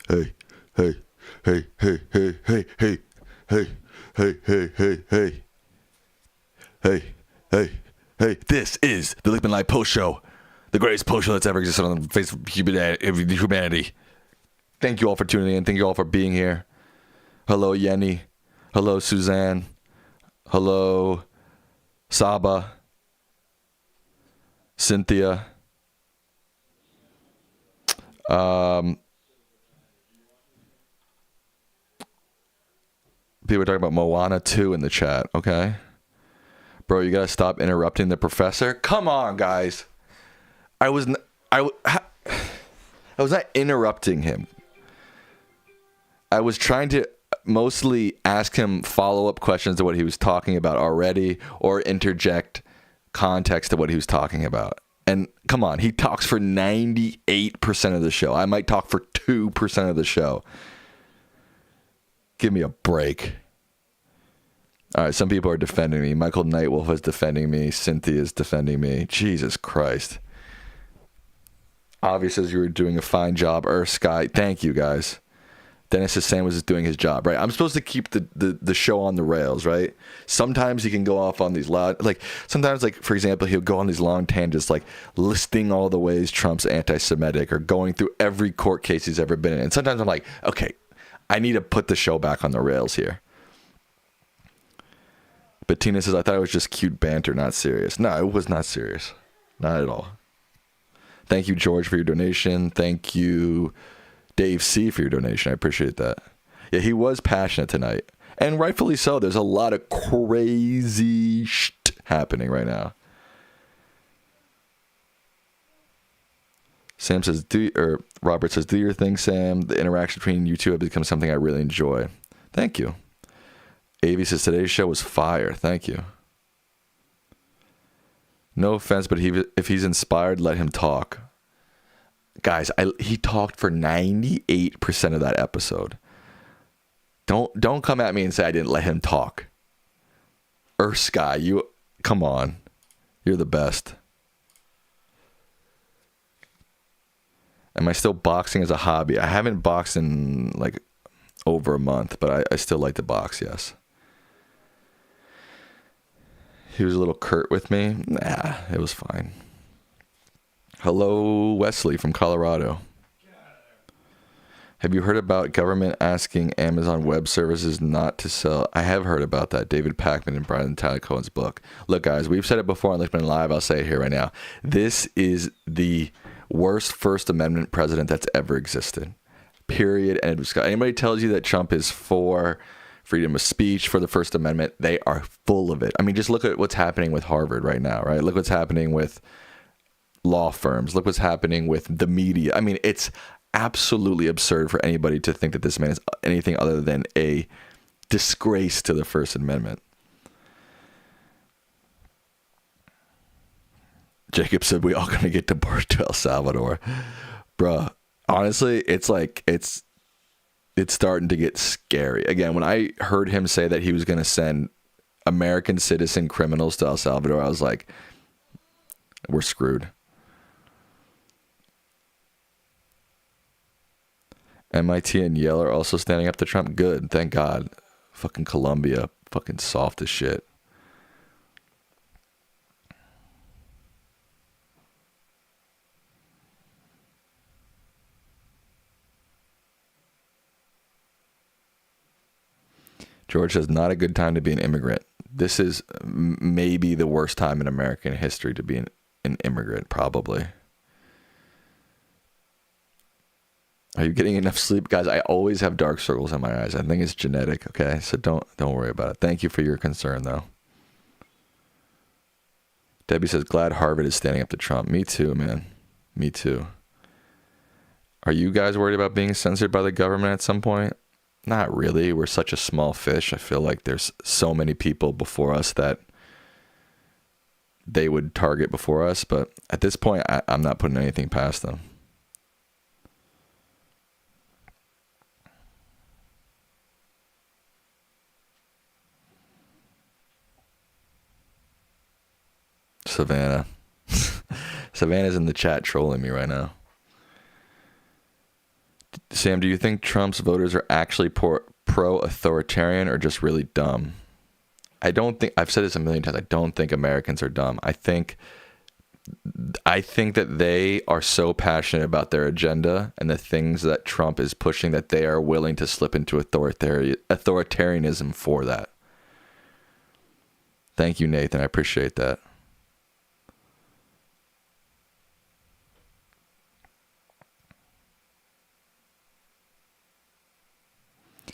hey, hey, hey, hey, hey, hey, hey, hey, hey, hey, hey, hey, hey, hey, hey. This is the Lichtman Live Post Show, the greatest post show that's ever existed on the face of humanity. Thank you all for tuning in. Thank you all for being here. Hello, Yenny. Hello, Suzanne. Hello, Saba. Cynthia. People are talking about Moana 2 in the chat, okay? Bro, you gotta stop interrupting the professor. Come on, guys. I was not interrupting him. I was trying to mostly ask him follow-up questions to what he was talking about already, or interject context to what he was talking about. And come on, he talks for 98% of the show. I might talk for 2% of the show. Give me a break. All right, some people are defending me. Michael Nightwolf is defending me. Cynthia is defending me. Jesus Christ. Obvious says you were doing a fine job. Earth Sky. Thank you, guys. Dennis is saying was doing his job, right? I'm supposed to keep the show on the rails, right? Sometimes he can go off on these loud, like, sometimes, like, for example, he'll go on these long tangents, like listing all the ways Trump's anti-Semitic or going through every court case he's ever been in. And sometimes I'm like, okay, I need to put the show back on the rails here. But Tina says, I thought it was just cute banter, not serious. No, it was not serious. Not at all. Thank you, George, for your donation. Thank you, Dave C., for your donation. I appreciate that. Yeah, he was passionate tonight. And rightfully so. There's a lot of crazy shit happening right now. Sam says, Robert says, do your thing, Sam. The interaction between you two have become something I really enjoy. Thank you. Avi says, today's show was fire. Thank you. No offense, but if he's inspired, let him talk. Guys, he talked for 98% of that episode. Don't come at me and say I didn't let him talk. Earth Sky, come on. You're the best. Am I still boxing as a hobby? I haven't boxed in like over a month, but I still like to box, yes. He was a little curt with me. Nah, it was fine. Hello, Wesley from Colorado. Have you heard about government asking Amazon Web Services not to sell? I have heard about that. David Pakman and Brian Tyler Cohen's book. Look, guys, we've said it before on Lichtman Live. I'll say it here right now. This is the worst First Amendment president that's ever existed. Period. And anybody tells you that Trump is for freedom of speech, for the First Amendment, they are full of it. I mean, just look at what's happening with Harvard right now, right? Look what's happening with law firms. Look what's happening with the media. I mean, it's absolutely absurd for anybody to think that this man is anything other than a disgrace to the First Amendment. Jacob said, we all gonna get deported to El Salvador. Bruh, honestly, it's starting to get scary. Again, when I heard him say that he was going to send American citizen criminals to El Salvador, I was like, we're screwed. MIT and Yale are also standing up to Trump. Good. Thank God. Fucking Columbia. Fucking soft as shit. George says, not a good time to be an immigrant. This is maybe the worst time in American history to be an immigrant, probably. Are you getting enough sleep? Guys, I always have dark circles in my eyes. I think it's genetic, okay? So don't worry about it. Thank you for your concern, though. Debbie says, glad Harvard is standing up to Trump. Me too, man. Me too. Are you guys worried about being censored by the government at some point? Not really. We're such a small fish. I feel like there's so many people before us that they would target before us. But at this point, I'm not putting anything past them. Savannah. Savannah's in the chat trolling me right now. Sam, do you think Trump's voters are actually pro-authoritarian or just really dumb? I don't think, I've said this a million times, I don't think Americans are dumb. I think that they are so passionate about their agenda and the things that Trump is pushing that they are willing to slip into authoritarianism for that. Thank you, Nathan. I appreciate that.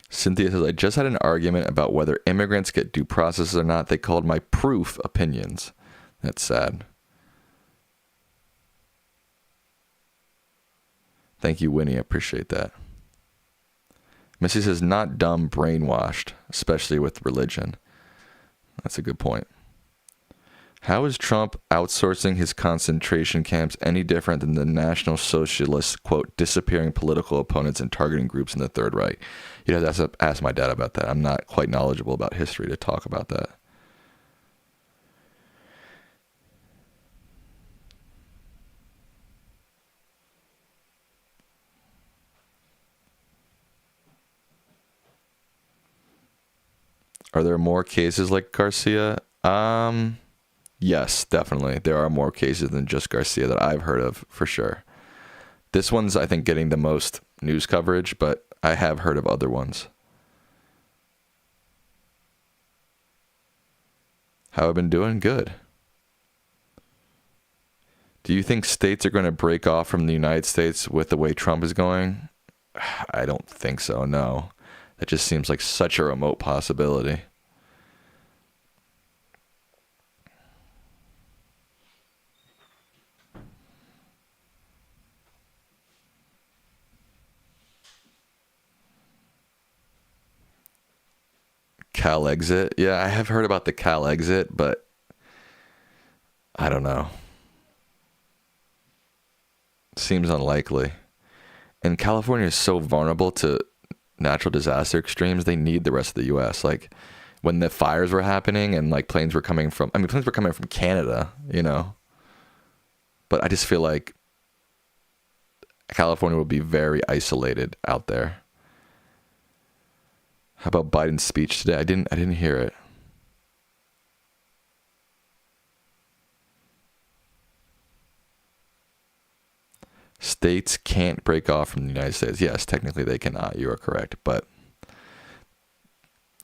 Cynthia says, I just had an argument about whether immigrants get due process or not. They called my proof opinions. That's sad. Thank you, Winnie. I appreciate that. Missy says, not dumb, brainwashed, especially with religion. That's a good point. How is Trump outsourcing his concentration camps any different than the National Socialists, quote, disappearing political opponents and targeting groups in the Third Reich? You'd have to ask my dad about that. I'm not quite knowledgeable about history to talk about that. Are there more cases like Garcia? Yes, definitely. There are more cases than just Garcia that I've heard of, for sure. This one's, I think, getting the most news coverage, but I have heard of other ones. How have I been doing? Good. Do you think states are going to break off from the United States with the way Trump is going? I don't think so, no. That just seems like such a remote possibility. Cal exit. Yeah, I have heard about the Cal exit, but I don't know. Seems unlikely. And California is so vulnerable to natural disaster extremes. They need the rest of the U.S. Like when the fires were happening and like planes were coming from Canada, you know. But I just feel like California will be very isolated out there. How about Biden's speech today? I didn't hear it. States can't break off from the United States. Yes, technically they cannot. You are correct. But,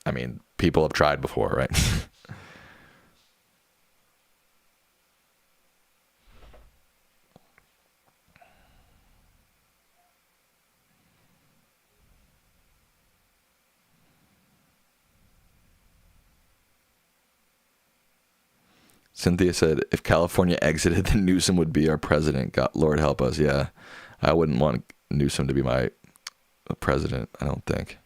I mean, people have tried before, right? Cynthia said, if California exited, then Newsom would be our president. God, Lord help us. Yeah, I wouldn't want Newsom to be my president, I don't think.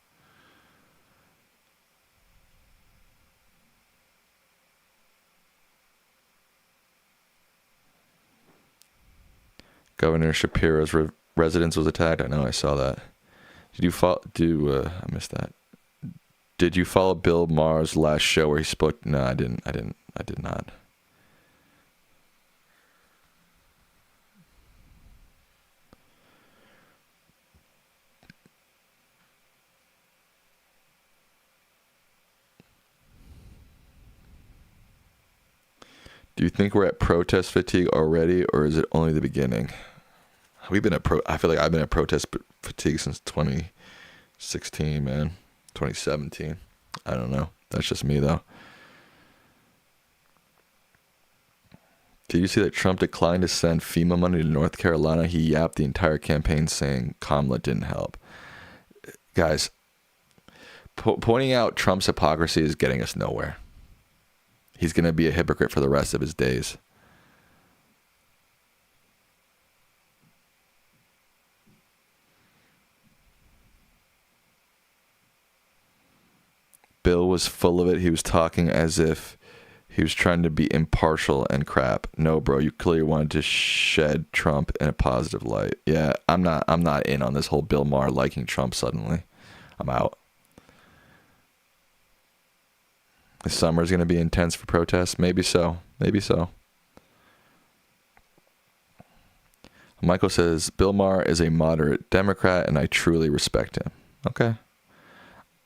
Governor Shapiro's residence was attacked. I know, I saw that. Did you follow? I missed that. Did you follow Bill Maher's last show where he spoke? No, I didn't. I did not. Do you think we're at protest fatigue already, or is it only the beginning? I feel like I've been at protest fatigue since 2016, man. 2017. I don't know. That's just me, though. Did you see that Trump declined to send FEMA money to North Carolina? He yapped the entire campaign saying Kamala didn't help. Guys, pointing out Trump's hypocrisy is getting us nowhere. He's going to be a hypocrite for the rest of his days. Bill was full of it. He was talking as if he was trying to be impartial and crap. No, bro, you clearly wanted to shed Trump in a positive light. Yeah, I'm not in on this whole Bill Maher liking Trump suddenly. I'm out. The summer's going to be intense for protests. Maybe so. Maybe so. Michael says, Bill Maher is a moderate Democrat, and I truly respect him. Okay.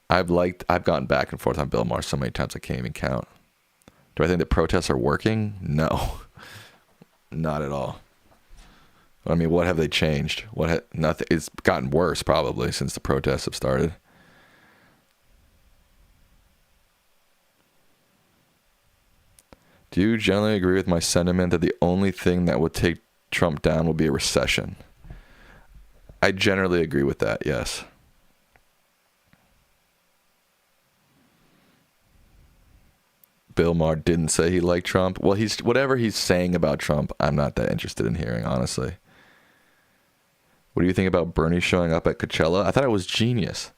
I've gotten back and forth on Bill Maher so many times I can't even count. Do I think the protests are working? No. Not at all. I mean, what have they changed? Nothing. It's gotten worse probably since the protests have started. Do you generally agree with my sentiment that the only thing that will take Trump down will be a recession? I generally agree with that, yes. Bill Maher didn't say he liked Trump. Well, whatever he's saying about Trump, I'm not that interested in hearing, honestly. What do you think about Bernie showing up at Coachella? I thought it was genius.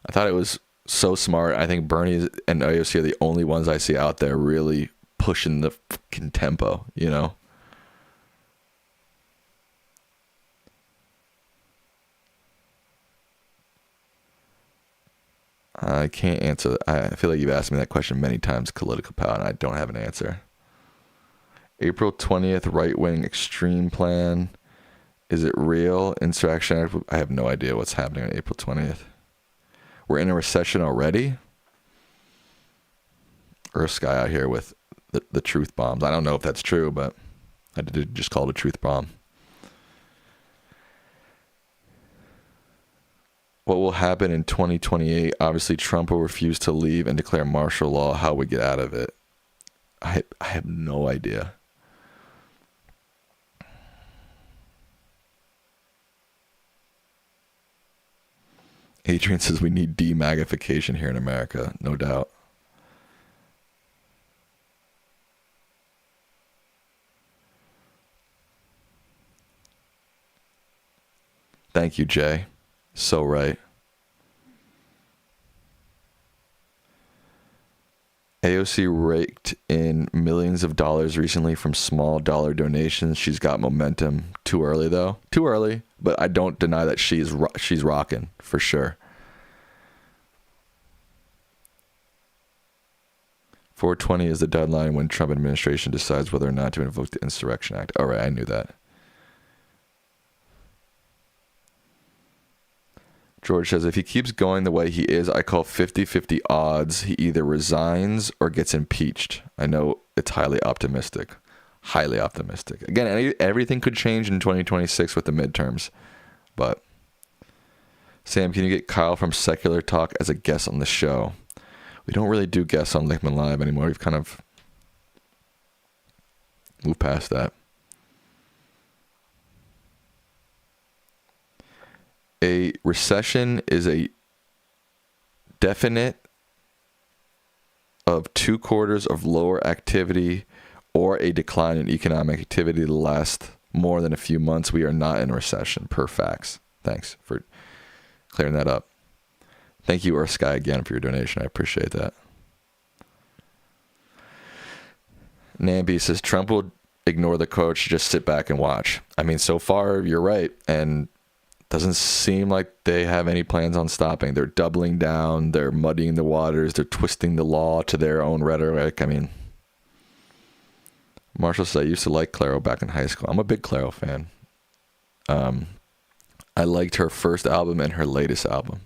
I thought it was so smart. I think Bernie and AOC are the only ones I see out there really pushing the fucking tempo, you know? I can't answer. I feel like you've asked me that question many times, Political Pal, and I don't have an answer. April 20th, right-wing extreme plan. Is it real? Insurrection? I have no idea what's happening on April 20th. We're in a recession already? Earth Guy out here with the truth bombs. I don't know if that's true, but I did just call it a truth bomb. What will happen in 2028? Obviously, Trump will refuse to leave and declare martial law. How we get out of it? I have no idea. Adrian says we need demagnification here in America. No doubt. Thank you, Jay. So right. AOC raked in millions of dollars recently from small dollar donations. She's got momentum. Too early, though. Too early, but I don't deny that she's rocking, for sure. 420 is the deadline when Trump administration decides whether or not to invoke the Insurrection Act. All right, I knew that. George says, if he keeps going the way he is, I call 50-50 odds he either resigns or gets impeached. I know it's highly optimistic. Highly optimistic. Again, everything could change in 2026 with the midterms. But, Sam, can you get Kyle from Secular Talk as a guest on the show? We don't really do guests on Lichtman Live anymore. We've kind of moved past that. A recession is a definite of 2 quarters of lower activity or a decline in economic activity to last more than a few months. We are not in a recession, per facts. Thanks for clearing that up. Thank you, Earth Sky, again for your donation. I appreciate that. Nambi says, Trump will ignore the coach, just sit back and watch. I mean, so far, you're right. And doesn't seem like they have any plans on stopping. They're doubling down. They're muddying the waters. They're twisting the law to their own rhetoric. I mean, Marshall said, I used to like Clairo back in high school. I'm a big Clairo fan. I liked her first album and her latest album.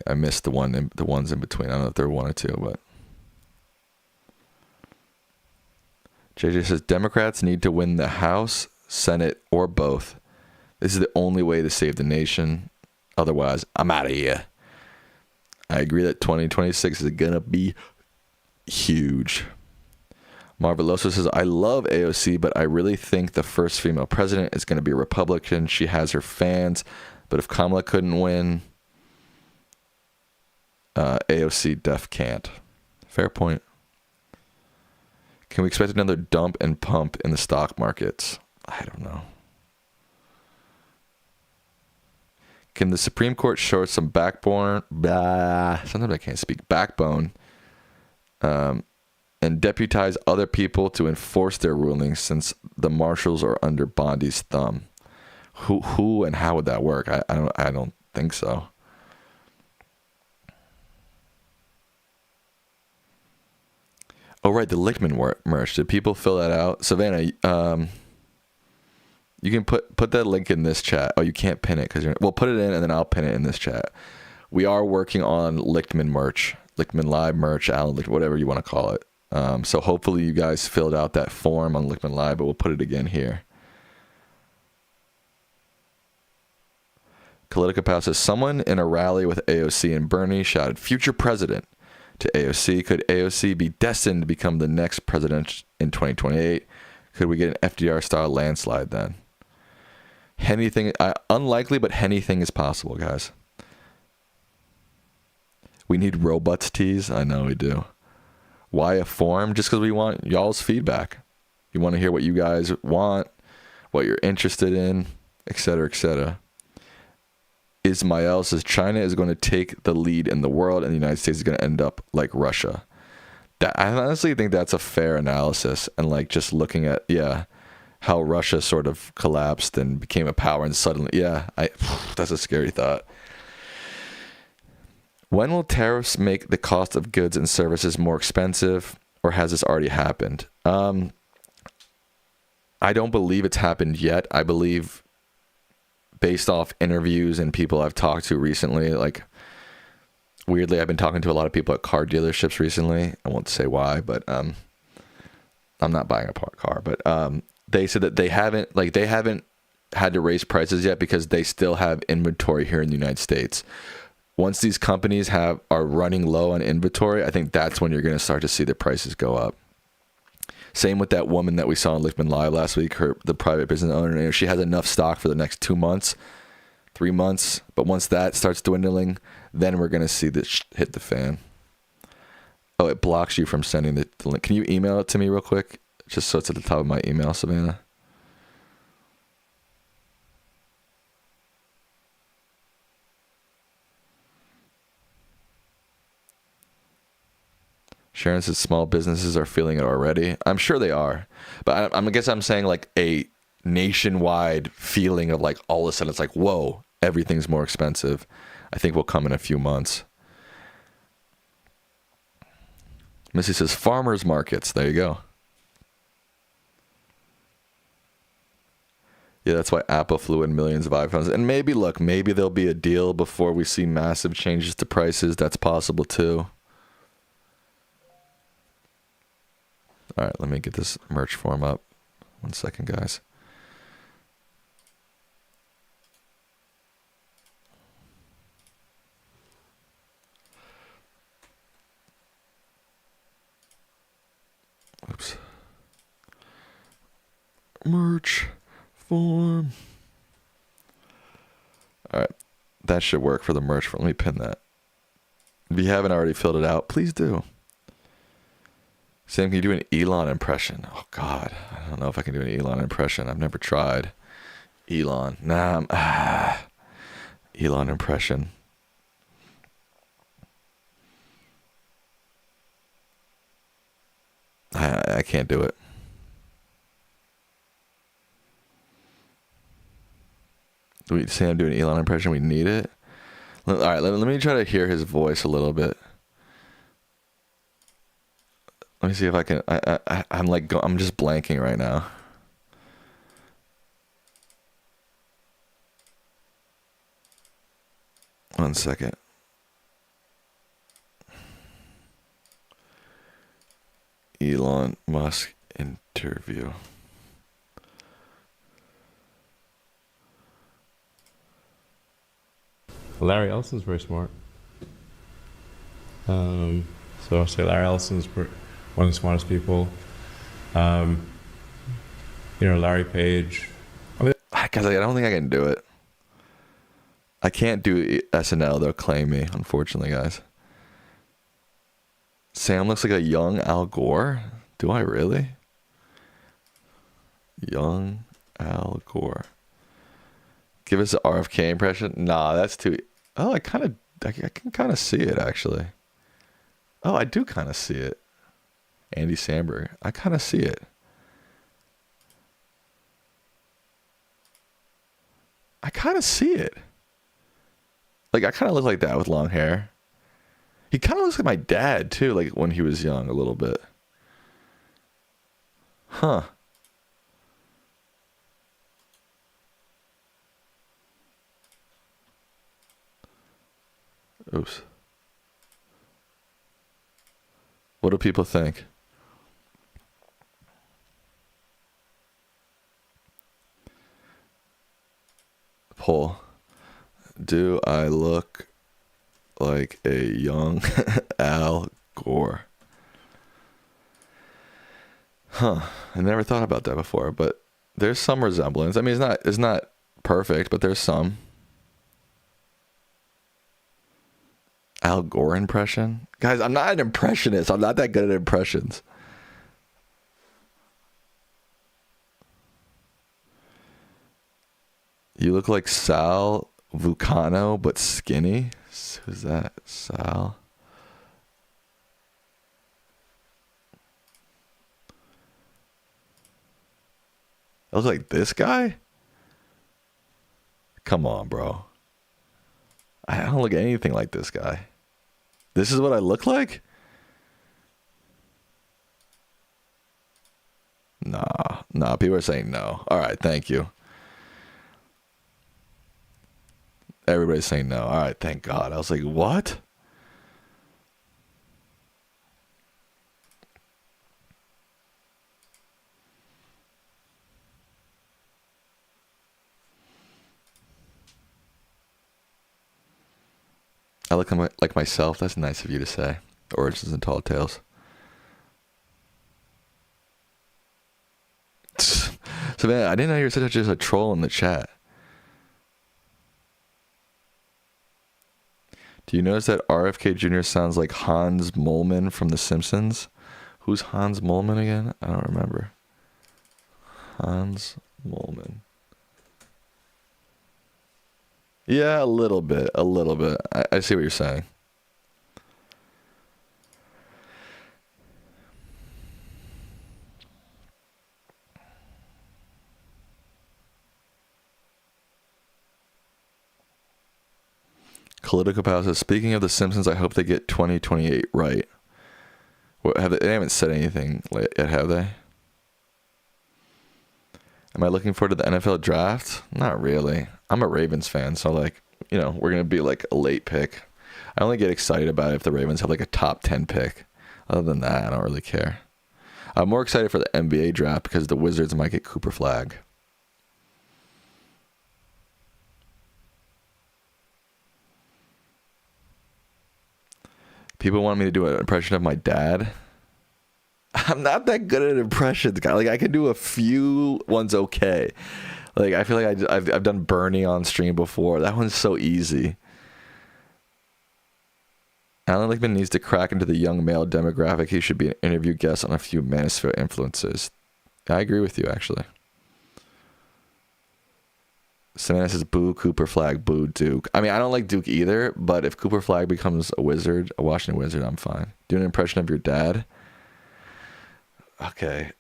I missed the ones in between. I don't know if there were 1 or 2, but JJ says Democrats need to win the House, Senate, or both. This is the only way to save the nation. Otherwise, I'm out of here. I agree that 2026 is gonna be huge. Marveloso says, I love AOC, but I really think the first female president is going to be a Republican. She has her fans, but if Kamala couldn't win, AOC def can't. Fair point. Can we expect another dump and pump in the stock markets? I don't know. Can the Supreme Court show us some backbone? Sometimes I can't speak. Backbone. And deputize other people to enforce their rulings since the marshals are under Bondi's thumb. Who and how would that work? I don't think so. Oh, right, the Lichtman merch. Did people fill that out? Savannah, You can put that link in this chat. Oh, you can't pin it because well, put it in and then I'll pin it in this chat. We are working on Lichtman merch, Lichtman Live merch, Allan, whatever you want to call it. So hopefully you guys filled out that form on Lichtman Live, but we'll put it again here. Politica Pal says, someone in a rally with AOC and Bernie shouted, "Future president" to AOC. Could AOC be destined to become the next president in 2028? Could we get an FDR-style landslide then? Anything, unlikely, but anything is possible, guys. We need robots teas. I know we do. Why a forum? Just because we want y'all's feedback. You want to hear what you guys want, what you're interested in, etc., etc. Ismael says China is going to take the lead in the world and the United States is going to end up like Russia. I honestly think that's a fair analysis, and like just looking at how Russia sort of collapsed and became a power and suddenly that's a scary thought. When will tariffs make the cost of goods and services more expensive, or has this already happened? I don't believe it's happened yet. I believe, based off interviews and people I've talked to recently, like weirdly, I've been talking to a lot of people at car dealerships recently. I won't say why, but I'm not buying a car. But they said that they haven't had to raise prices yet because they still have inventory here in the United States. Once these companies are running low on inventory, I think that's when you're going to start to see the prices go up. Same with that woman that we saw on Lichtman Live last week, the private business owner. She has enough stock for the next 2 months, 3 months. But once that starts dwindling, then we're going to see this hit the fan. Oh, it blocks you from sending the link. Can you email it to me real quick? Just so it's at the top of my email, Savannah. Sharon says small businesses are feeling it already. I'm sure they are. But I guess I'm saying like a nationwide feeling of like all of a sudden it's like, whoa, everything's more expensive. I think will come in a few months. Missy says farmers markets. There you go. Yeah, that's why Apple flew in millions of iPhones. And maybe there'll be a deal before we see massive changes to prices. That's possible too. All right, let me get this merch form up. 1 second, guys. Oops. Merch form. All right, that should work for the merch form. Let me pin that. If you haven't already filled it out, please do. Sam, can you do an Elon impression? Oh, God. I don't know if I can do an Elon impression. I've never tried. Elon. Elon impression. I can't do it. Do we say I'm doing an Elon impression? We need it? All right, let me try to hear his voice a little bit. Let me see if I can. I'm just blanking right now. One second. Elon Musk interview. Larry Ellison's very smart. So I'll say Larry Ellison's one of the smartest people. Larry Page. Guys, I don't think I can do it. I can't do SNL. They'll claim me, unfortunately, guys. Sam looks like a young Al Gore. Do I really? Young Al Gore. Give us an RFK impression. Nah, that's too. Oh, I can kind of see it actually. Oh, I do kind of see it. Andy Samberg. I kind of see it. I kind of see it. Like, I kind of look like that with long hair. He kind of looks like my dad, too, like when he was young, a little bit. Huh. Oops. What do people think? Poll. Do I look like a young Al Gore? Huh. I never thought about that before, but there's some resemblance. I mean, it's not perfect, but there's some. Al Gore impression? Guys, I'm not an impressionist. I'm not that good at impressions. You look like Sal Vulcano, but skinny. Who's that? Sal? I look like this guy? Come on, bro. I don't look anything like this guy. This is what I look like? Nah, people are saying no. All right, thank you. Everybody's saying no. All right, thank God. I was like, what? I look like myself. That's nice of you to say. Origins and Tall Tales. So, man, I didn't know you were such a troll in the chat. Do you notice that RFK Jr. sounds like Hans Moleman from The Simpsons? Who's Hans Moleman again? I don't remember. Hans Moleman. Yeah, a little bit. I see what you're saying. Political Pal says, speaking of The Simpsons, I hope they get 2028 right. They haven't said anything yet, have they? Am I looking forward to the NFL draft? Not really. I'm a Ravens fan, so we're going to be like a late pick. I only get excited about it if the Ravens have like a top 10 pick. Other than that, I don't really care. I'm more excited for the NBA draft because the Wizards might get Cooper Flag. People want me to do an impression of my dad. I'm not that good at impressions, guy. Like, I can do a few ones okay. Like, I feel like I've done Bernie on stream before. That one's so easy. Allan Lichtman needs to crack into the young male demographic. He should be an interview guest on a few Manosphere influences. I agree with you, actually. Savannah says, boo Cooper Flag, boo Duke. I mean, I don't like Duke either, but if Cooper Flag becomes a Washington Wizard, I'm fine. Do an impression of your dad. Okay.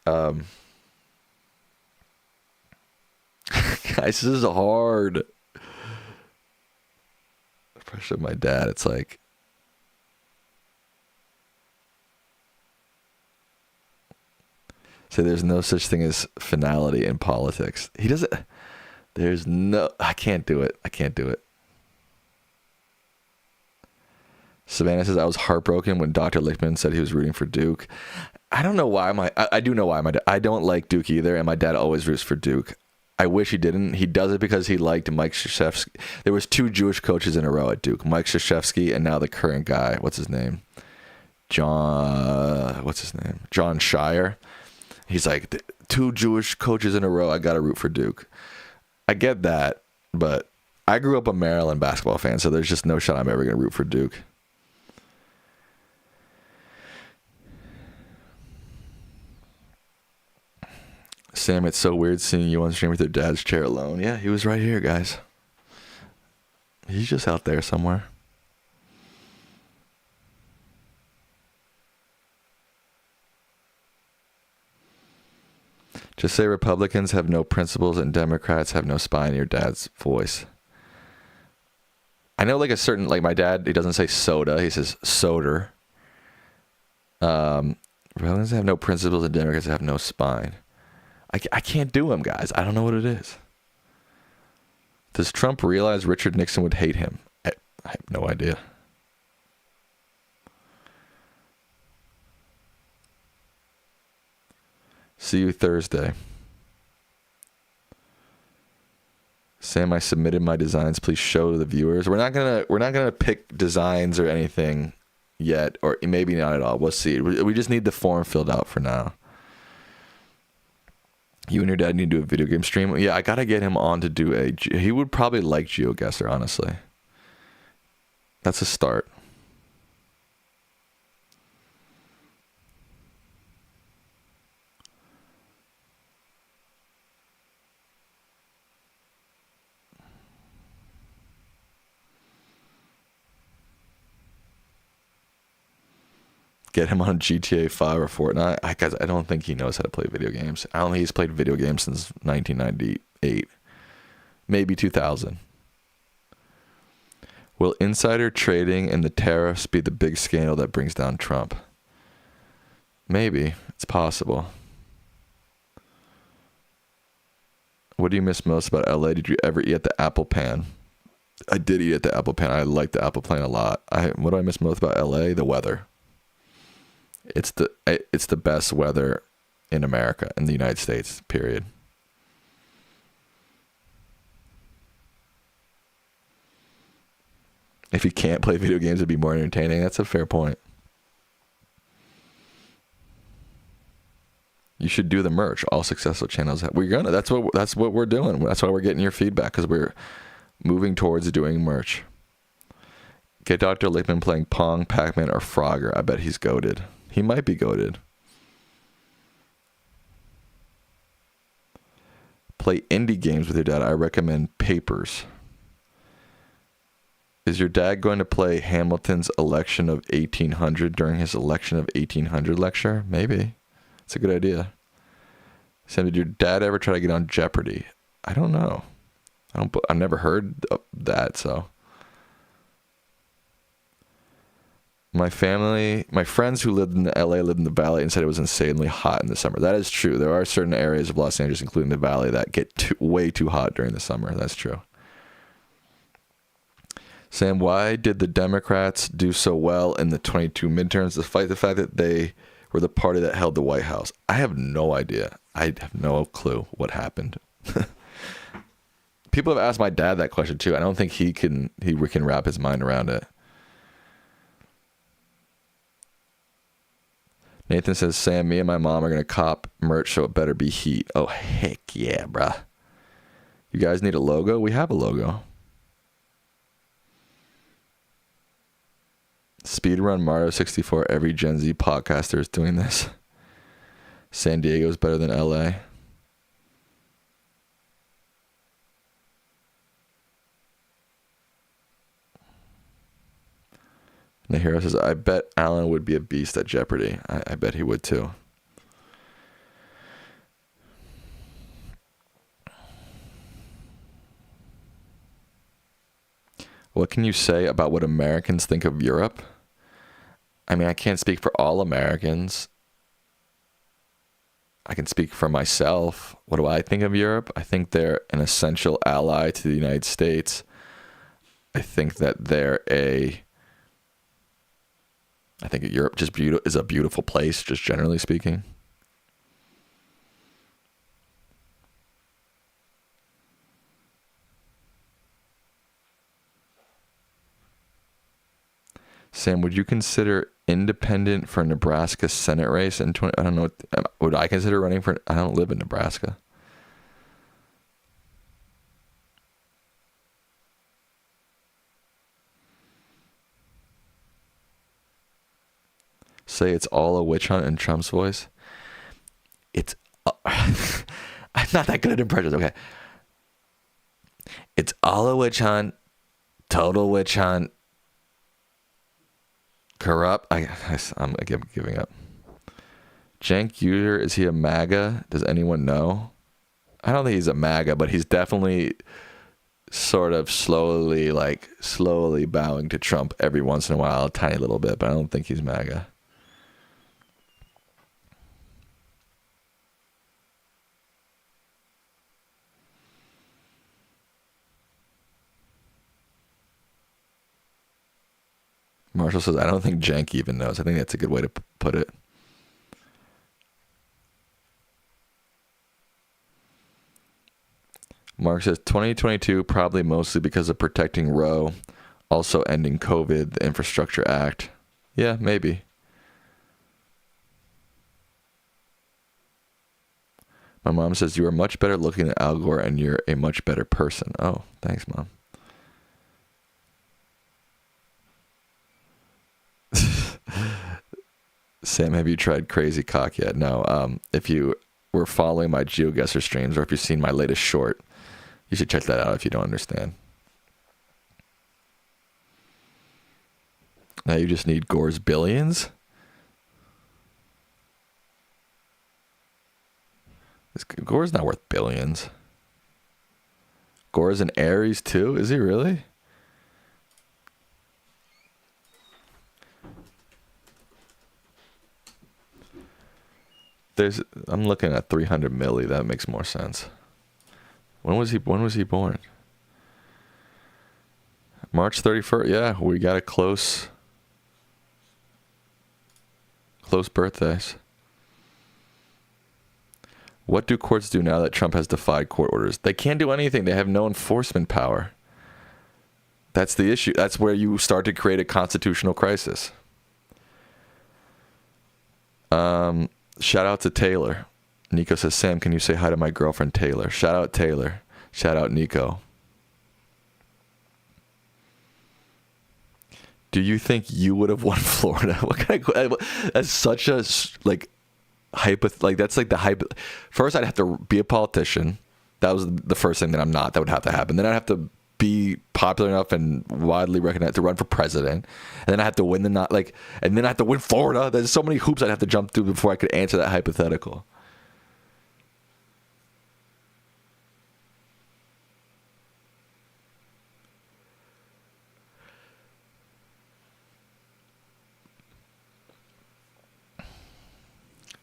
Guys, this is hard. Impression of my dad. It's like, say there's no such thing as finality in politics. He doesn't. I can't do it. Savannah says, I was heartbroken when Dr. Lichtman said he was rooting for Duke. I don't know why I do know why I don't like Duke either, and my dad always roots for Duke. I wish he didn't. He does it because he liked Mike Krzyzewski. There was 2 Jewish coaches in a row at Duke, Mike Krzyzewski and now the current guy. What's his name? John Shire. He's like, 2 Jewish coaches in a row. I got to root for Duke. I get that, but I grew up a Maryland basketball fan, so there's just no shot I'm ever going to root for Duke. Sam, it's so weird seeing you on stream with your dad's chair alone. Yeah, he was right here, guys. He's just out there somewhere. Just say Republicans have no principles and Democrats have no spine in your dad's voice. I know like my dad, he doesn't say soda, he says soder. Republicans have no principles and Democrats have no spine. I can't do him, guys. I don't know what it is. Does Trump realize Richard Nixon would hate him? I have no idea. See you Thursday. Sam, I submitted my designs. Please show the viewers. We're not gonna pick designs or anything yet, or maybe not at all. We'll see. We just need the form filled out for now. You and your dad need to do a video game stream. Yeah, I gotta get him on to do a. He would probably like GeoGuessr, honestly. That's a start. Get him on GTA 5 or Fortnite. I don't think he knows how to play video games. I don't think he's played video games since 1998. Maybe 2000. Will insider trading and the tariffs be the big scandal that brings down Trump? Maybe. It's possible. What do you miss most about LA? Did you ever eat at the Apple Pan? I did eat at the Apple Pan. I like the Apple Pan a lot. What do I miss most about LA? The weather. It's the best weather in America, in the United States, period. If you can't play video games, it'd be more entertaining. That's a fair point. You should do the merch. All successful channels. That's what we're doing. That's why we're getting your feedback, because we're moving towards doing merch. Get Dr. Lichtman playing Pong, Pac-Man, or Frogger. I bet he's goated. He might be goated. Play indie games with your dad. I recommend Papers. Is your dad going to play Hamilton's Election of 1800 during his Election of 1800 lecture? Maybe. It's a good idea. Sam, did your dad ever try to get on Jeopardy? I don't know. I've never heard of that, so. My friends who lived in LA lived in the Valley and said it was insanely hot in the summer. That is true. There are certain areas of Los Angeles, including the Valley, that get way too hot during the summer. That's true. Sam, why did the Democrats do so well in the 22 midterms despite the fact that they were the party that held the White House? I have no idea. I have no clue what happened. People have asked my dad that question too. I don't think he can wrap his mind around it. Nathan says, Sam, me and my mom are going to cop merch, so it better be heat. Oh, heck yeah, bruh. You guys need a logo? We have a logo. Speedrun Mario 64. Every Gen Z podcaster is doing this. San Diego is better than LA. Nahiro says, I bet Allan would be a beast at Jeopardy. I bet he would too. What can you say about what Americans think of Europe? I mean, I can't speak for all Americans. I can speak for myself. What do I think of Europe? I think they're an essential ally to the United States. I think that I think Europe is a beautiful place, just generally speaking. Sam, would you consider independent for Nebraska Senate race in 20? I don't know. Would I consider running for? I don't live in Nebraska. Say it's all a witch hunt in Trump's voice. It's. I'm not that good at impressions. Okay. It's all a witch hunt. Total witch hunt. Corrupt. I'm giving up. Cenk Uygur, is he a MAGA? Does anyone know? I don't think he's a MAGA, but he's definitely sort of slowly bowing to Trump every once in a while, a tiny little bit, but I don't think he's MAGA. Marshall says, I don't think Cenk even knows. I think that's a good way to put it. Mark says 2022 probably mostly because of protecting Roe, also ending COVID, the Infrastructure Act. Yeah, maybe. My mom says you are much better looking than Al Gore and you're a much better person. Oh, thanks, Mom. Sam, have you tried Crazy Cock yet? No. If you were following my GeoGuessr streams or if you've seen my latest short, you should check that out if you don't understand. Now you just need Gore's billions? Gore's not worth billions. Gore's an Aries too? Is he really? I'm looking at 300 milli. That makes more sense. When was he born? March 31st. Yeah, we got a close birthdays. What do courts do now that Trump has defied court orders? They can't do anything. They have no enforcement power. That's the issue. That's where you start to create a constitutional crisis. Shout out to Taylor. Nico says, Sam, can you say hi to my girlfriend Taylor? Shout out Taylor. Shout out Nico. Do you think you would have won Florida? What kind of, that's such a that's like the hype. First, I'd have to be a politician. That was the first thing that I'm not. That would have to happen. Then I'd have to be popular enough and widely recognized to run for president. And then I have to win and then I have to win Florida. There's so many hoops I'd have to jump through before I could answer that hypothetical.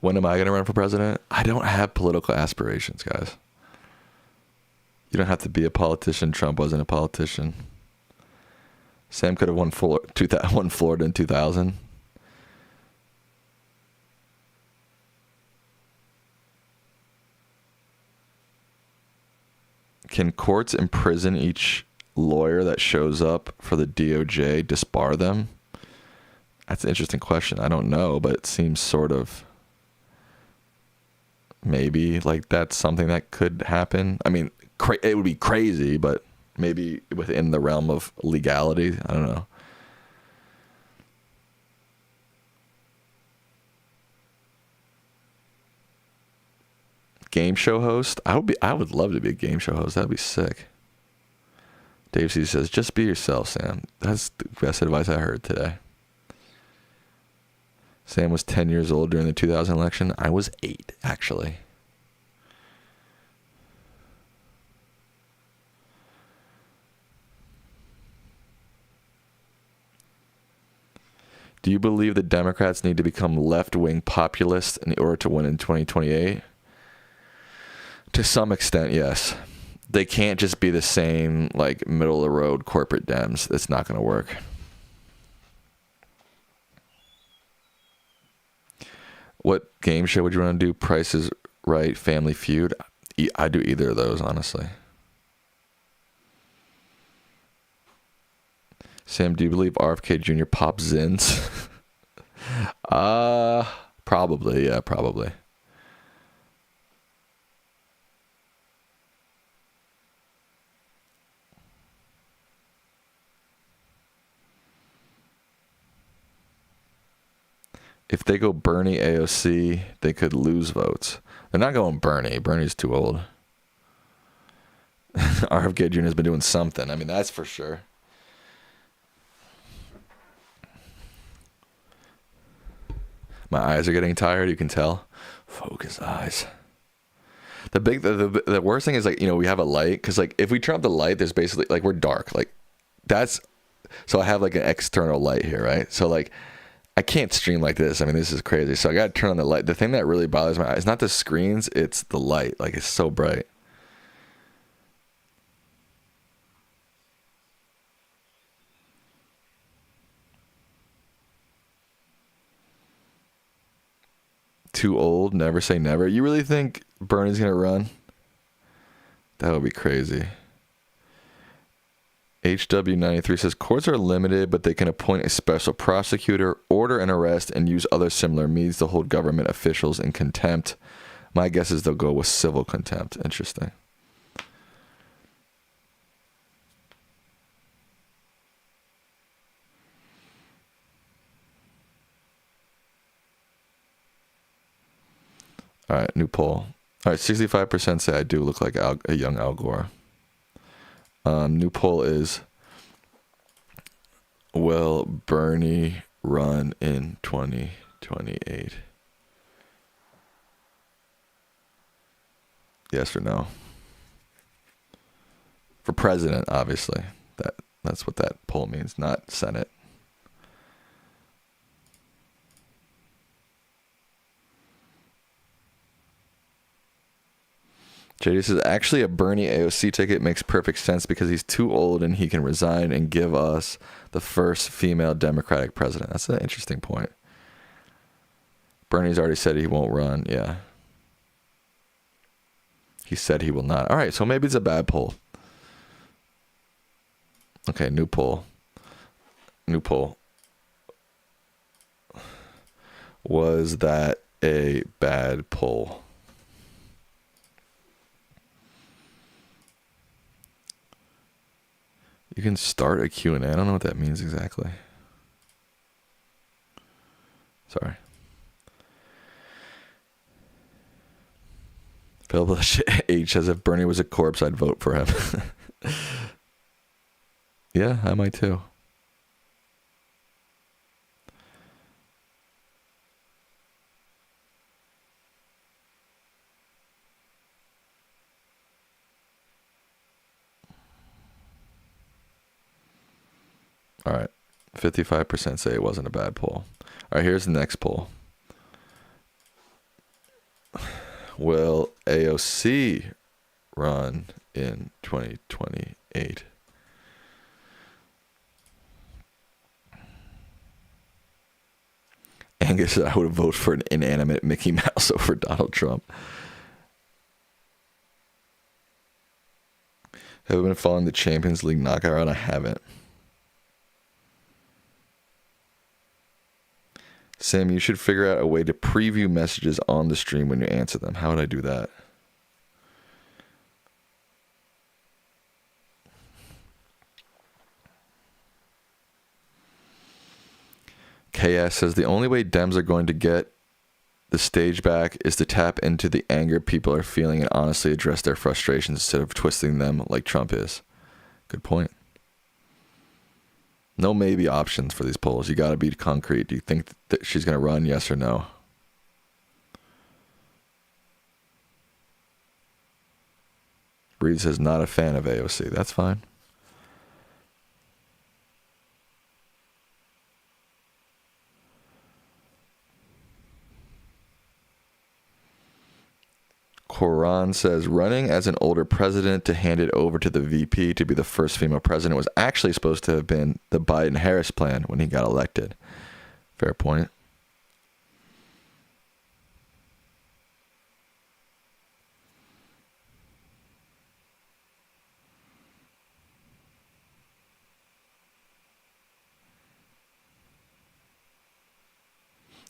When am I going to run for president? I don't have political aspirations, guys. You don't have to be a politician. Trump wasn't a politician. Sam could have won Florida in 2000. Can courts imprison each lawyer that shows up for the DOJ, disbar them? That's an interesting question. I don't know, but it seems sort of maybe like that's something that could happen. I mean, it would be crazy, but maybe within the realm of legality. I don't know. Game show host? I would love to be a game show host. That'd be sick. Dave C says, just be yourself, Sam. That's the best advice I heard today. Sam was 10 years old during the 2000 election. I was 8, actually. Do you believe the Democrats need to become left-wing populists in order to win in 2028? To some extent, yes. They can't just be the same, like, middle-of-the-road corporate Dems. It's not going to work. What game show would you want to do? Price is Right, Family Feud? I'd do either of those, honestly. Sam, do you believe RFK Jr. pops Zins? Probably. Yeah, probably. If they go Bernie AOC, they could lose votes. They're not going Bernie. Bernie's too old. RFK Jr. has been doing something. I mean, that's for sure. My eyes are getting tired. You can tell. Focus eyes. The worst thing is, like, we have a light, because, like, if we turn off the light, there's basically, like, we're dark. Like, so I have, like, an external light here, right? So, like, I can't stream like this. I mean, this is crazy. So I got to turn on the light. The thing that really bothers my eyes is not the screens, it's the light. Like, it's so bright. Too old, never say never. You really think Bernie's going to run? That would be crazy. HW93 says courts are limited, but they can appoint a special prosecutor, order an arrest, and use other similar means to hold government officials in contempt. My guess is they'll go with civil contempt. Interesting. All right, new poll. All right, 65% say I do look like a young Al Gore. New poll is, will Bernie run in 2028? Yes or no? For president, obviously. That's what that poll means, not Senate. JD says, actually, a Bernie AOC ticket makes perfect sense because he's too old and he can resign and give us the first female Democratic president. That's an interesting point. Bernie's already said he won't run. Yeah. He said he will not. All right, so maybe it's a bad poll. Okay, new poll. New poll. Was that a bad poll? You can start a Q&A. I don't know what that means exactly. Sorry. Philip H says, if Bernie was a corpse, I'd vote for him. Yeah, I might too. All right. 55% say it wasn't a bad poll. All right, here's the next poll. Will AOC run in 2028? Angus said, I would vote for an inanimate Mickey Mouse over Donald Trump. Have I been following the Champions League knockout round? I haven't. Sam, you should figure out a way to preview messages on the stream when you answer them. How would I do that? KS says the only way Dems are going to get the stage back is to tap into the anger people are feeling and honestly address their frustrations instead of twisting them like Trump is. Good point. No maybe options for these polls. You got to be concrete. Do you think that she's going to run? Yes or no? Reed says not a fan of AOC. That's fine. Quran says running as an older president to hand it over to the VP to be the first female president was actually supposed to have been the Biden-Harris plan when he got elected. Fair point.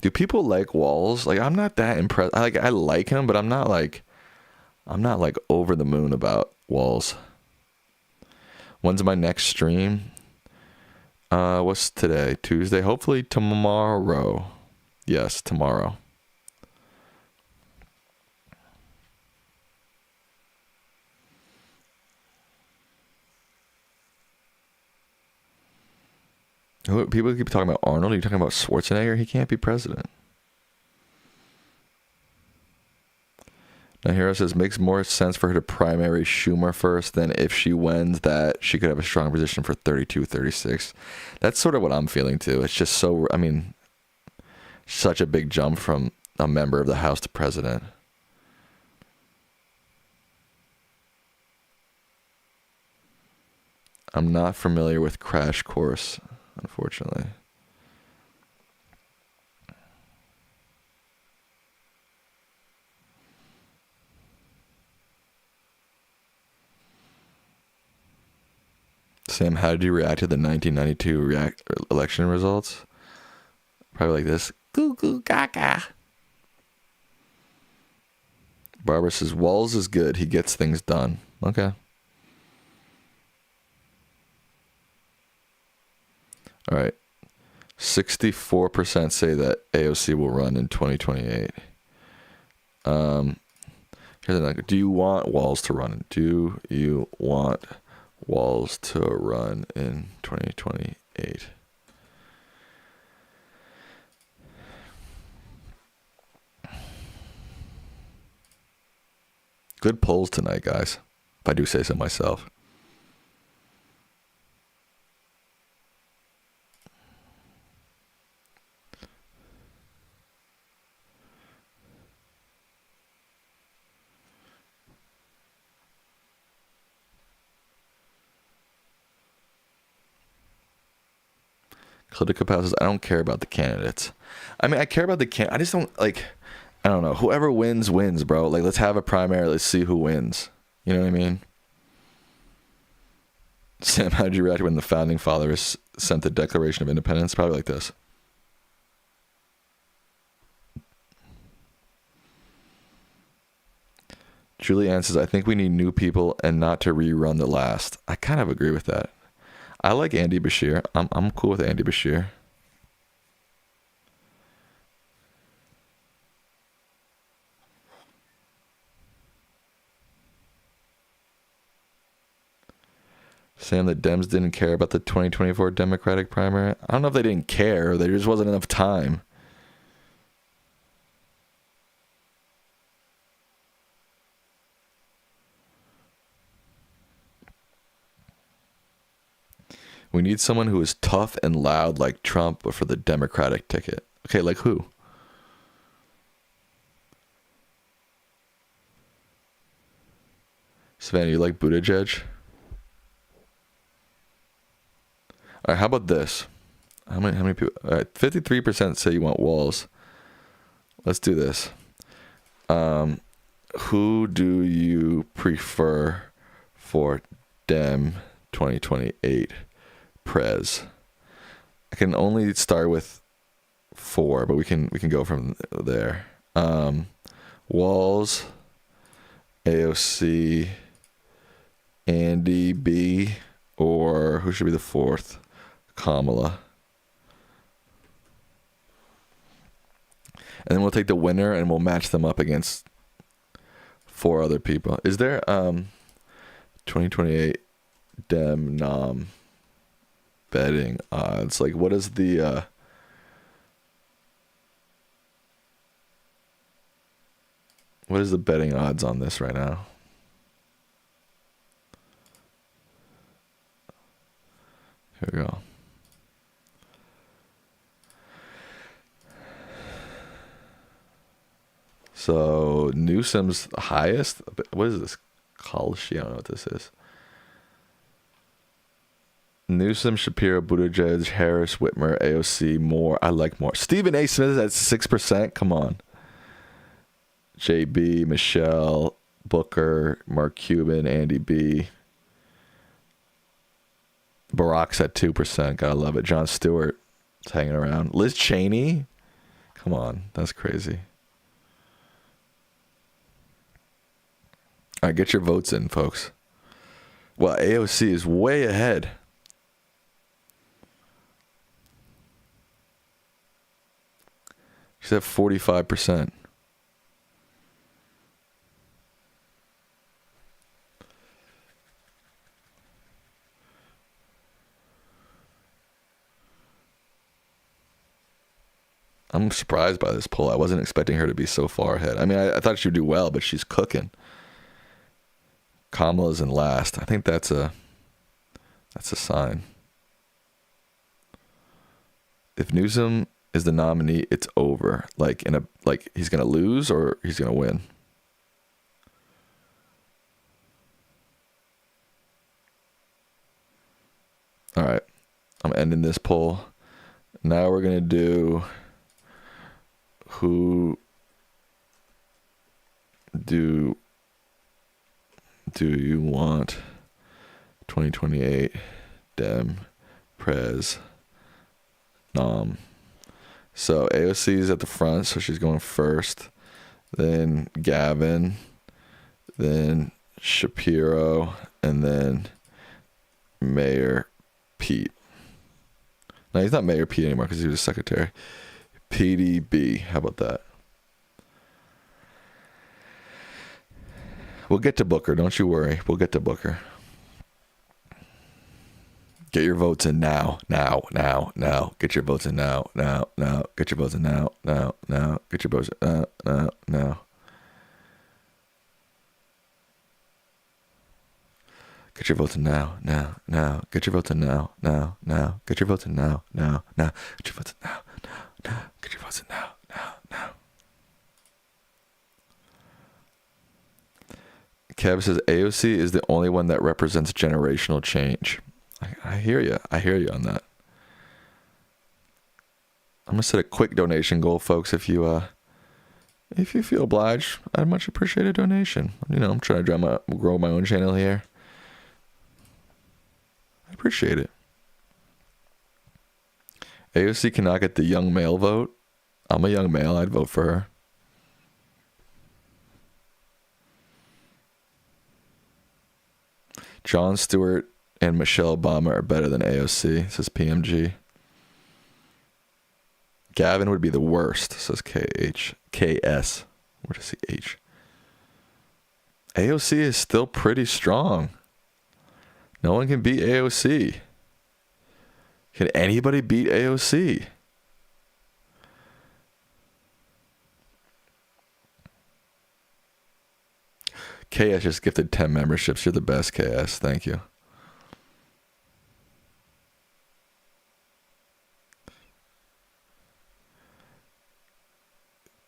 Do people like Walls? Like, I'm not that impressed. I like him, but I'm not like over the moon about Walls. When's my next stream? What's today? Tuesday? Hopefully tomorrow. Yes, tomorrow. People keep talking about Arnold. Are you talking about Schwarzenegger? He can't be president. Now, Hero says, makes more sense for her to primary Schumer first, than if she wins that, she could have a strong position for 32, 36. That's sort of what I'm feeling, too. It's just so, I mean, such a big jump from a member of the House to president. I'm not familiar with Crash Course, unfortunately. Sam, how did you react to the 1992 election results? Probably like this. Goo goo gaga. Barbara says, Walls is good. He gets things done. Okay. All right. 64% say that AOC will run in 2028. Here's another. Do you want Walls to run? Do you want Walls to run in 2028? Good polls tonight, guys. If I do say so myself. Clitica passes. I don't care about the candidates. I mean, I care about the I just don't like. I don't know. Whoever wins, bro. Like, let's have a primary. Let's see who wins. You know what I mean? Sam, how did you react when the founding fathers sent the Declaration of Independence? Probably like this. Julie Ann says, I think we need new people and not to rerun the last. I kind of agree with that. I like Andy Bashir. I'm cool with Andy Bashir. Sam, the Dems didn't care about the 2024 Democratic primary. I don't know if they didn't care. There just wasn't enough time. We need someone who is tough and loud like Trump, but for the Democratic ticket. Okay, like who? Savannah, you like Buttigieg? All right, how about this? How many people? All right, 53% say you want Walls. Let's do this. Who do you prefer for Dem 2028 Prez? I can only start with 4, but we can go from there. Walls, AOC, Andy B, or who should be the 4th? Kamala. And then we'll take the winner and we'll match them up against 4 other people. Is there 2028 Dem Nom betting odds? Like, what is the betting odds on this right now? Here we go. So Newsom's the highest. What is this? Kalshi? I don't know what this is. Newsom, Shapiro, Buttigieg, Harris, Whitmer, AOC, Moore. I like Moore. Stephen A. Smith is at 6%. Come on. JB, Michelle, Booker, Mark Cuban, Andy B. Barack's at 2%. Gotta love it. Jon Stewart is hanging around. Liz Cheney? Come on. That's crazy. All right, get your votes in, folks. Well, AOC is way ahead. She's at 45%. I'm surprised by this poll. I wasn't expecting her to be so far ahead. I mean, I thought she would do well, but she's cooking. Kamala's in last. I think that's a sign. If Newsom is the nominee, it's over. Like he's gonna lose or he's gonna win. All right, I'm ending this poll. Now we're gonna do who do you want 2028 Dem, Prez, Nom. So AOC is at the front, so she's going first. Then Gavin, then Shapiro, and then Mayor Pete. No, he's not Mayor Pete anymore because he was secretary. PDB. How about that? We'll get to Booker. Don't you worry. We'll get to Booker. Get your votes in now. Get your votes in now. Get your votes in now. Get your votes in now. Get your votes in now. Get your votes in now. Get your votes in now. Get your votes in now. Get your votes in now. Kev says AOC is the only one that represents generational change. I hear you. I hear you on that. I'm gonna set a quick donation goal, folks. If you feel obliged, I'd much appreciate a donation. I'm trying to grow my own channel here. I appreciate it. AOC cannot get the young male vote. I'm a young male. I'd vote for her. Jon Stewart and Michelle Obama are better than AOC, says PMG. Gavin would be the worst, says KS. Where does he H? AOC is still pretty strong. No one can beat AOC. Can anybody beat AOC? KS just gifted 10 memberships. You're the best, KS. Thank you.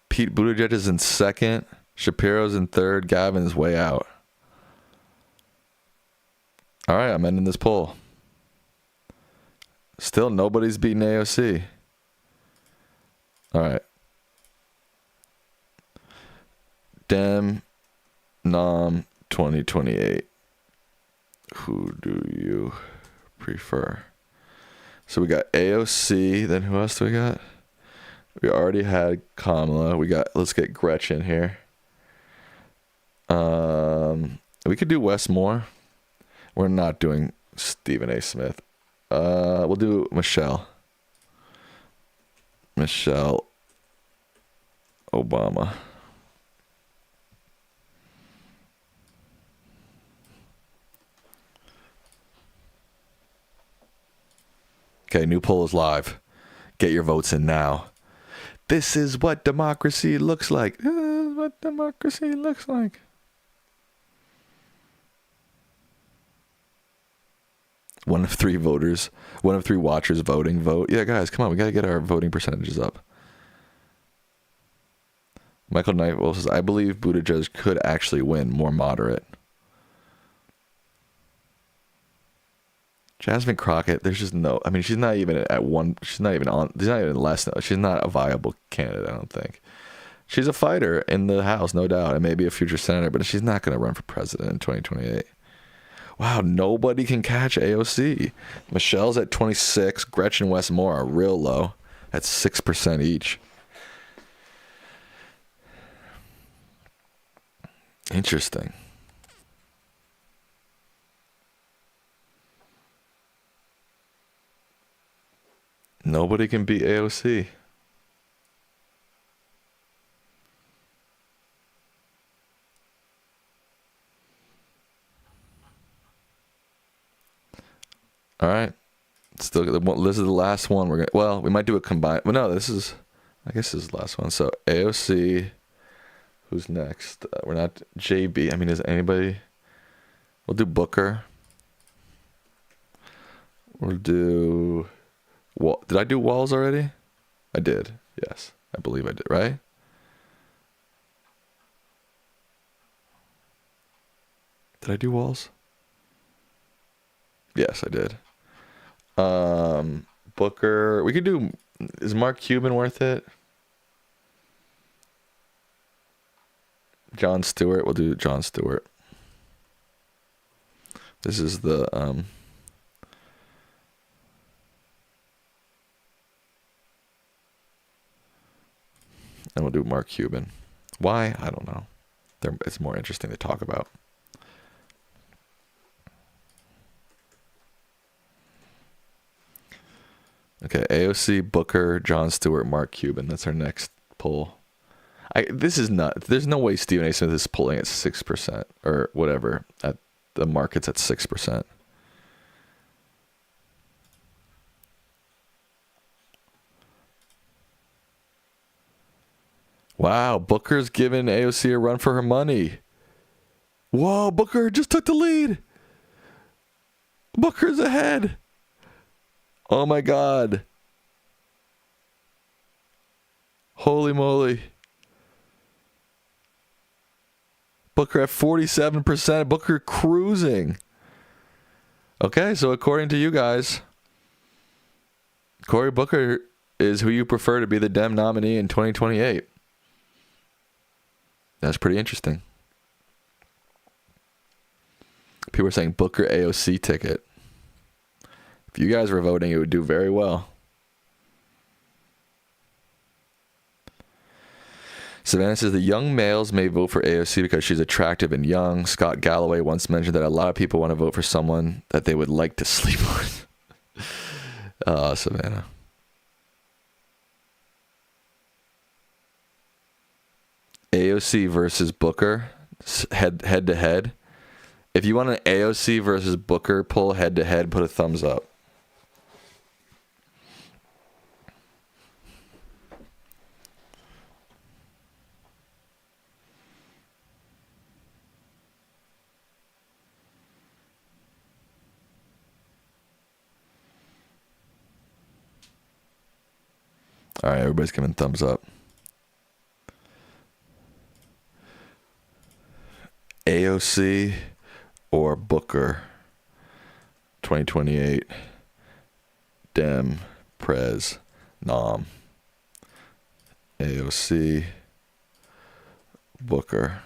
Pete Buttigieg is in second. Shapiro's in third. Gavin's way out. All right, I'm ending this poll. Still, nobody's beating AOC. All right. Dem, Nom, 2028. Who do you prefer? So we got AOC. Then who else do we got? We already had Kamala. Let's get Gretchen here. We could do Wes Moore. We're not doing Stephen A. Smith. We'll do Michelle Obama. Okay, new poll is live. Get your votes in now. This is what democracy looks like. This is what democracy looks like. One of three watchers voting. Vote. Yeah, guys, come on. We got to get our voting percentages up. Michael Knightwell says, I believe Buttigieg could actually win, more moderate. Jasmine Crockett, there's just no, she's not even at one, she's not even less, she's not a viable candidate, I don't think. She's a fighter in the House, no doubt, and maybe a future senator, but she's not going to run for president in 2028. Wow, nobody can catch AOC. Michelle's at 26, Gretchen Wes Moore are real low, at 6% each. Interesting. Nobody can beat AOC. All right. Still, this is the last one. We might do a combined. Well, no, I guess this is the last one. So AOC. Who's next? We're not JB. Is anybody? We'll do Booker. We'll do. Did I do Walls already? I did. Yes, I believe I did. Right? Did I do Walls? Yes, I did. Booker. We could do. Is Mark Cuban worth it? Jon Stewart. We'll do Jon Stewart. This is the And we'll do Mark Cuban. Why? I don't know. It's more interesting to talk about. Okay, AOC, Booker, Jon Stewart, Mark Cuban. That's our next poll. This is not. There's no way Stephen A. Smith is polling at 6% or whatever. At the market's at 6%. Wow, Booker's giving AOC a run for her money. Whoa, Booker just took the lead. Booker's ahead. Oh my God. Holy moly. Booker at 47%. Booker cruising. Okay, so according to you guys, Cory Booker is who you prefer to be the Dem nominee in 2028. That's pretty interesting. People are saying Booker AOC ticket. If you guys were voting, it would do very well. Savannah says the young males may vote for AOC because she's attractive and young. Scott Galloway once mentioned that a lot of people want to vote for someone that they would like to sleep with. Savannah. AOC versus Booker, head to head. If you want an AOC versus Booker poll head to head, put a thumbs up. All right, everybody's giving thumbs up. AOC or Booker 2028 Dem Prez Nom AOC Booker.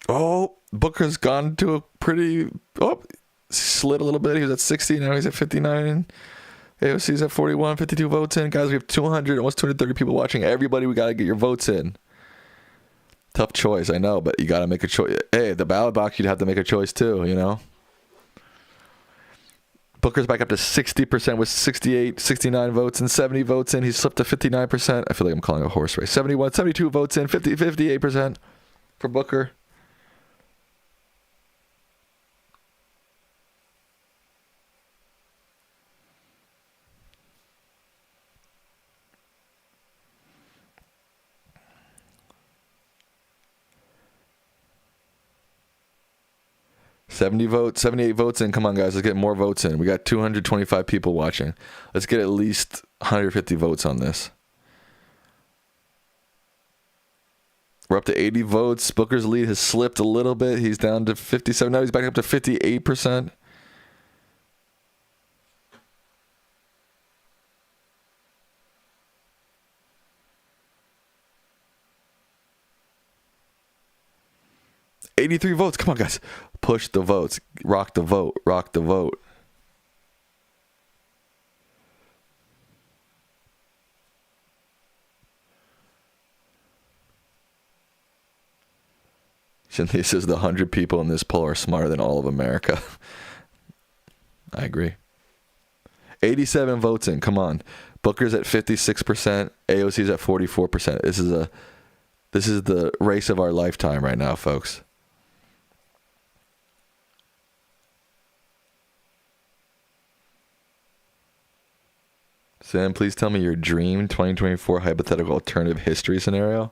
Oh, Booker's gone to a pretty... Oh, slid a little bit. He was at 60. Now he's at 59. AOC's at 41. 52 votes in. Guys, we have 200, almost 230 people watching. Everybody, we got to get your votes in. Tough choice, I know, but you got to make a choice. Hey, the ballot box, you'd have to make a choice too, you know? Booker's back up to 60% with 68, 69 votes and 70 votes in. He's slipped to 59%. I feel like I'm calling a horse race. 71, 72 votes in, 58% for Booker. $70 78 votes in. Come on, guys. Let's get more votes in. We got 225 people watching. Let's get at least 150 votes on this. We're up to 80 votes. Booker's lead has slipped a little bit. He's down to 57. Now he's back up to 58%. $83 votes. Come on, guys. Push the votes. Rock the vote. Rock the vote. Cynthia says the 100 people in this poll are smarter than all of America. I agree. 87 votes in. Come on. Booker's at 56%. AOC's at 44%. This is the race of our lifetime right now, folks. Sam, please tell me your dream 2024 hypothetical alternative history scenario.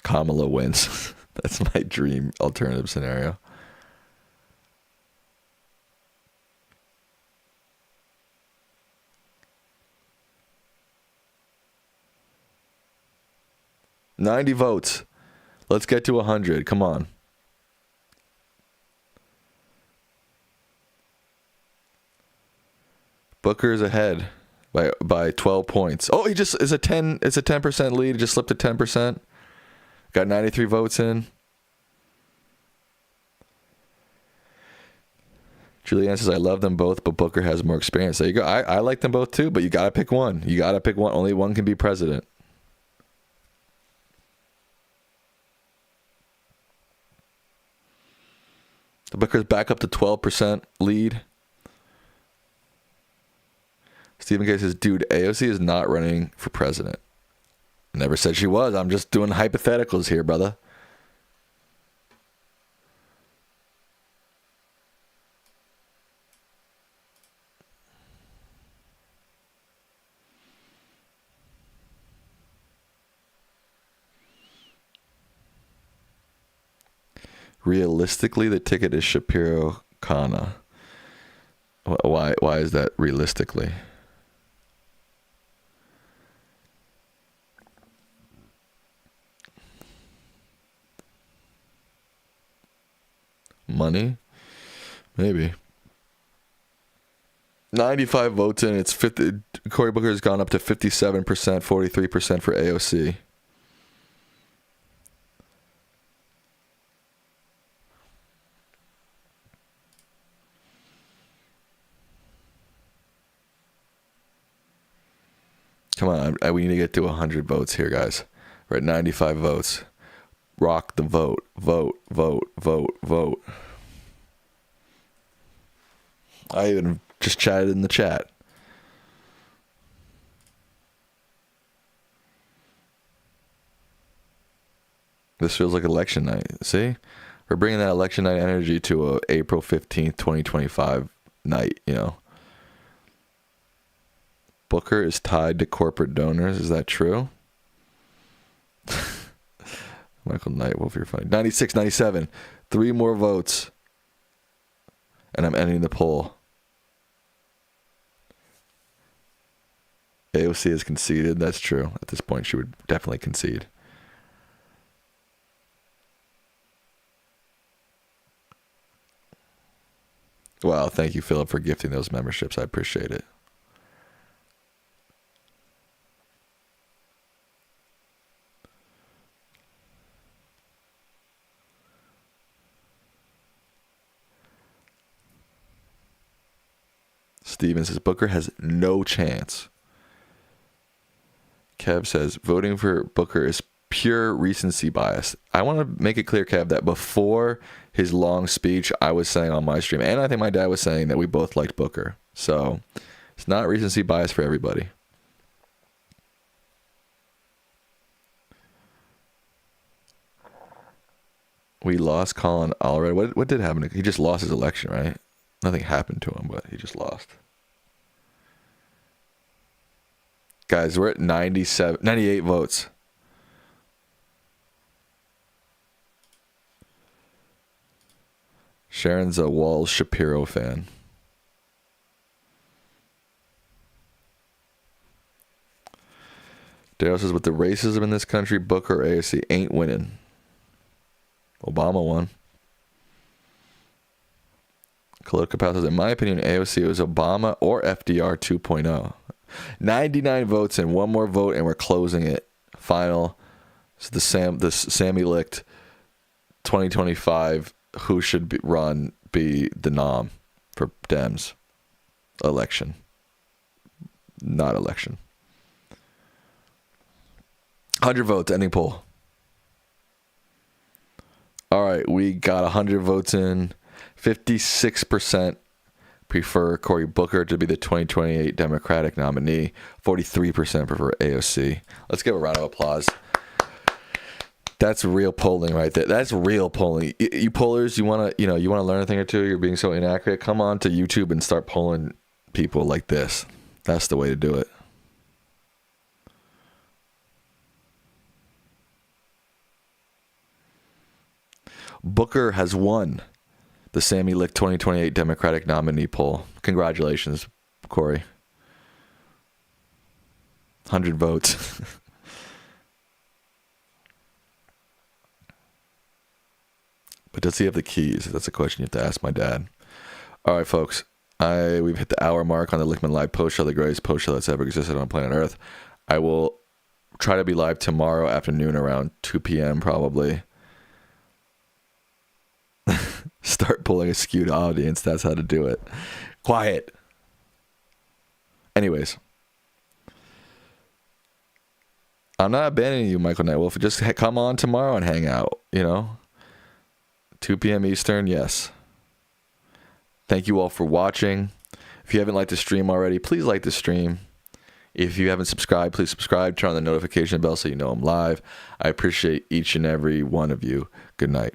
Kamala wins. That's my dream alternative scenario. $90 votes. Let's get to 100. Come on. Booker's ahead. by 12 points. Oh, he just is a 10. It's a 10% lead. He just slipped to 10%. Got 93 votes in. Julianne says, I love them both, but Booker has more experience. There you go. I like them both too, but you got to pick one. You got to pick one. Only one can be president. The Booker's back up to 12% lead. Stephen K says, dude, AOC is not running for president. Never said she was. I'm just doing hypotheticals here, brother. Realistically, the ticket is Shapiro Khanna. Why is that realistically? Money? Maybe. 95 votes in. It's 50. Cory Booker has gone up to 57%, 43% for AOC. Come on, we need to get to 100 votes here, guys. We're at 95 votes. Rock the vote. Vote, vote, vote, vote. I even just chatted in the chat. This feels like election night. See? We're bringing that election night energy to a April 15th, 2025 night, you know. Booker is tied to corporate donors. Is that true? Michael Knight, Wolf, you're funny. 96, 97. 3 more votes. And I'm ending the poll. AOC has conceded. That's true. At this point, she would definitely concede. Wow, thank you, Philip, for gifting those memberships. I appreciate it. Steven says, Booker has no chance. Kev says, voting for Booker is pure recency bias. I want to make it clear, Kev, that before his long speech, I was saying on my stream, and I think my dad was saying that we both liked Booker. So it's not recency bias for everybody. We lost Colin already. What did happen? He just lost his election, right? Nothing happened to him, but he just lost. Guys, we're at 98 votes. Sharon's a Walls Shapiro fan. Daryl says, with the racism in this country, Booker or AOC ain't winning. Obama won. Khalil Kapow says, in my opinion, AOC was Obama or FDR 2.0. 99 votes and one more vote, and we're closing it. Final. So the Sammy Licht 2025. Who should be the nom for Dems? Election. Not election. 100 votes, ending poll. All right, we got 100 votes in. 56% prefer Cory Booker to be the 2028 Democratic nominee. 43% prefer AOC. Let's give a round of applause. That's real polling right there. That's real polling. You pollers, you want to learn a thing or two. You're being so inaccurate. Come on to YouTube and start polling people like this. That's the way to do it. Booker has won the Sammy Licht 2028 Democratic nominee poll. Congratulations, Cory. 100 votes. But does he have the keys? That's a question you have to ask my dad. All right, folks. We've hit the hour mark on the Lichtman Live post show, the greatest post show that's ever existed on planet Earth. I will try to be live tomorrow afternoon around 2 p.m. probably. Start pulling a skewed audience. That's how to do it. Quiet. Anyways. I'm not abandoning you, Michael Nightwolf. Just come on tomorrow and hang out, 2 p.m. Eastern, yes. Thank you all for watching. If you haven't liked the stream already, please like the stream. If you haven't subscribed, please subscribe. Turn on the notification bell so you know I'm live. I appreciate each and every one of you. Good night.